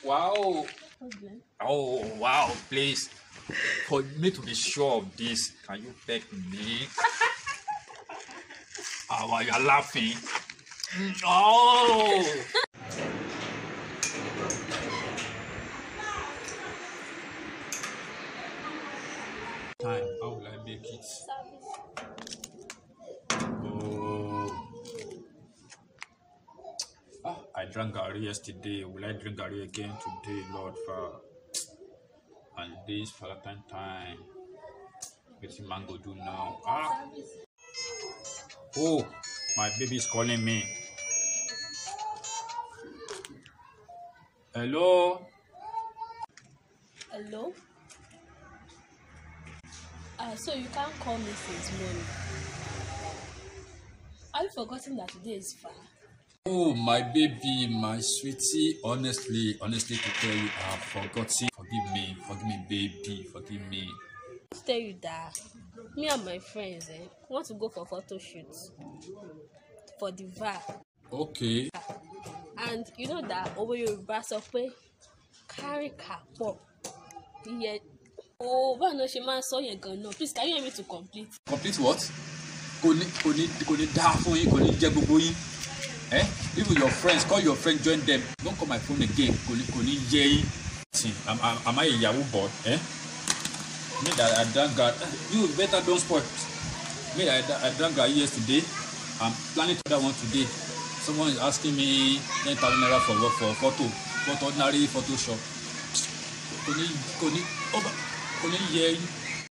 Wow. Oh, wow, please. For me to be sure of this, can you beg me? Oh, you're laughing. Oh! Time, how will I make it? Oh. I drank Gary yesterday. Will I drink Gary again today, Lord? And this Valentine time. What's mango do now? Oh, my baby is calling me. Hello? Hello? So you can't call me since morning. Have you forgotten that today is far? Oh, my baby, my sweetie. Honestly to tell you, I have forgotten. Forgive me, baby, forgive me. To tell you that me and my friends want to go for photo shoots for the VAR. Okay. And you know that over Yoruba sọ pé carry kapo. Yeah. Oh, why no she man saw yẹn gan-an? Please, can you help me to complete? Complete what? Kò ní dá fún yín, kò ní jẹ gbogbo yín. Even your friends, call your friend, join them. Don't call my phone again. Kò ní jẹ yín. Am I a Yahoo boy? Me that I drank God. You better don't spoil. Me that I drank God yesterday. I'm planning to that one today. Someone is asking me 10,000 naira for ordinary Photoshop. Kò ní yẹ yín.